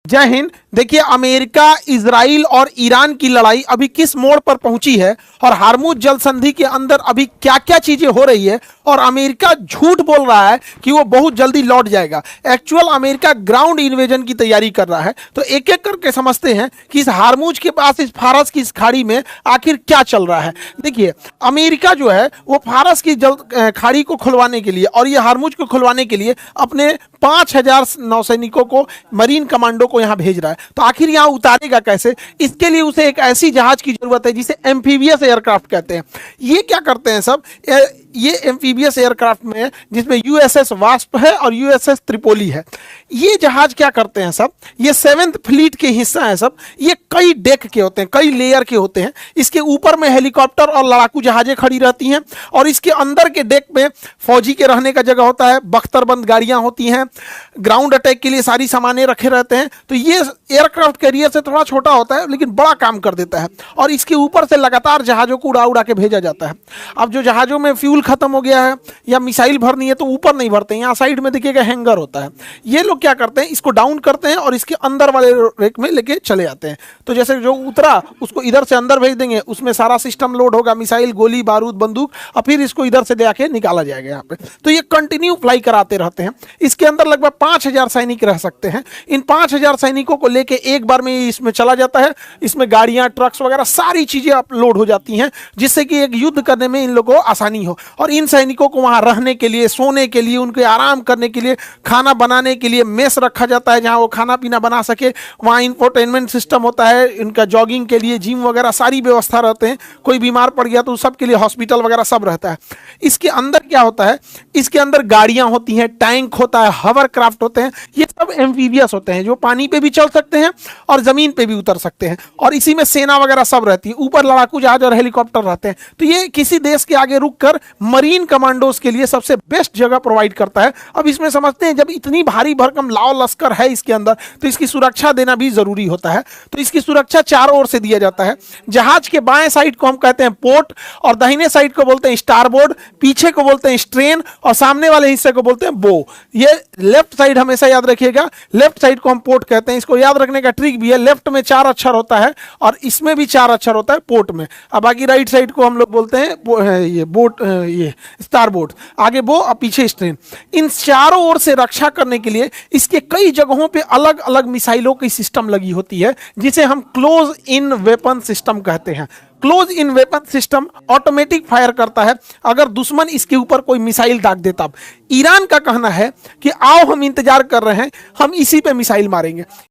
जय हिंद। देखिए, America, Israel और ईरान की लड़ाई अभी किस मोड़ पर पहुंची है और हार्मुज जल संधि के अंदर अभी क्या क्या चीजें हो रही है, और अमेरिका झूठ बोल रहा है कि वो बहुत जल्दी लौट जाएगा। एक्चुअल अमेरिका ग्राउंड इन्वेजन की तैयारी कर रहा है। तो एक एक करके समझते हैं कि इस हार्मुज के पास, इस फारस की इस खाड़ी में आखिर क्या चल रहा है। देखिए, अमेरिका जो है वो फारस की जल खाड़ी को खुलवाने के लिए और ये हार्मुज को खुलवाने के लिए अपने 5,000 नौसैनिकों को, मरीन कमांडो को यहां भेज रहा है। तो आखिर यहां उतारेगा कैसे? इसके लिए उसे एक ऐसी जहाज की जरूरत है जिसे एम्फीबियस एयरक्राफ्ट कहते हैं। ये क्या करते हैं सब? ये एम्फीबियस एयरक्राफ्ट में, जिसमें यूएसएस वास्प है और यूएसएस त्रिपोली है। ये जहाज क्या करते हैं सब? ये 7th फ्लीट के हिस्सा है सब। ये कई डेक के होते हैं, कई लेयर के होते हैं। इसके ऊपर में हेलीकॉप्टर और लड़ाकू जहाजें खड़ी रहती हैं और इसके अंदर के डेक में फौजी के रहने का जगह होता है, बख्तरबंद गाड़ियां होती हैं, ग्राउंड अटैक के लिए सारी सामानें रखे रहते हैं। तो ये एयरक्राफ्ट कैरियर से थोड़ा छोटा होता है लेकिन बड़ा काम कर देता है, और इसके ऊपर से लगातार जहाजों को उड़ा उड़ा के भेजा जाता है। अब जो जहाजों में फ्यूल खत्म हो गया है या मिसाइल भरनी है तो ऊपर नहीं भरते हैं, यहाँ साइड में देखिएगा हैंगर होता है। ये लोग क्या करते हैं, इसको डाउन करते हैं और इसके अंदर वाले रेक में लेके चले जाते हैं। तो जैसे जो उतरा उसको इधर से अंदर भेज देंगे, उसमें सारा सिस्टम लोड होगा, मिसाइल, गोली बारूद, बंदूक, और फिर इसको इधर से ले आके निकाला जाएगा यहाँ पे। तो ये कंटिन्यू फ्लाई कराते रहते हैं। इसके अंदर लगभग 5,000 सैनिक रह सकते हैं। इन 5,000 सैनिकों को लेके एक बार में इसमें चला जाता है। इसमें गाड़ियां, ट्रक्स वगैरह सारी चीजें अपलोड हो जाती हैं, जिससे कि एक युद्ध करने में इन लोगों को आसानी हो। और इन सैनिकों को वहां रहने के लिए, सोने के लिए, उनके आराम करने के लिए, खाना बनाने के लिए मेस रखा जाता है जहां वो खाना पीना बना सके। वहां इंफोटेनमेंट सिस्टम होता है, इनका जॉगिंग के लिए जिम वगैरह सारी व्यवस्था रहते हैं। कोई बीमार पड़ गया तो सबके लिए हॉस्पिटल वगैरह सब रहता है। इसके अंदर क्या होता है? इसके अंदर गाड़ियां होती हैं, टैंक होता है, हवर क्राफ्ट होते हैं। ये सब एम्फीबियस होते हैं जो पानी पे भी चल सकते हैं और जमीन पे भी उतर सकते हैं, और इसी में सेना वगैरह सब रहती है। ऊपर लड़ाकू जहाज और हेलीकॉप्टर रहते हैं। तो ये किसी देश के आगे रुककर मरीन कमांडोज के लिए सबसे बेस्ट जगह प्रोवाइड करता है। अब इसमें समझते हैं, जब इतनी भारी भरकम लाव लश्कर है इसके अंदर, तो इसकी सुरक्षा देना भी जरूरी होता है। तो इसकी सुरक्षा चारों ओर से दिया जाता है। जहाज के बाएं साइड को हम कहते हैं पोर्ट, और दाहिने साइड को बोलते हैं स्टारबोर्ड, पीछे को बोलते हैं स्ट्रेन, और सामने वाले हिस्से को बोलते हैं बो। ये लेफ्ट साइड हमेशा याद रखिएगा, लेफ्ट साइड को हम पोर्ट कहते हैं। इसको याद रखने का ट्रिक भी है, लेफ्ट में 4 अक्षर होता है और इसमें भी 4 अक्षर होता है पोर्ट में। अब बाकी राइट साइड को हम लोग बोलते हैं ये बोट, ये स्टारबोर्ड, आगे बो और पीछे स्ट्रेन। इन चारों ओर से रक्षा करने के लिए इसके कई जगहों पे अलग अलग मिसाइलों की सिस्टम लगी होती है, जिसे हम क्लोज इन वेपन सिस्टम कहते हैं। Close in weapon system automatic fire करता है अगर दुश्मन इसके ऊपर कोई मिसाइल दाग देता। ईरान का कहना है कि आओ, हम इंतजार कर रहे हैं, हम इसी पे मिसाइल मारेंगे।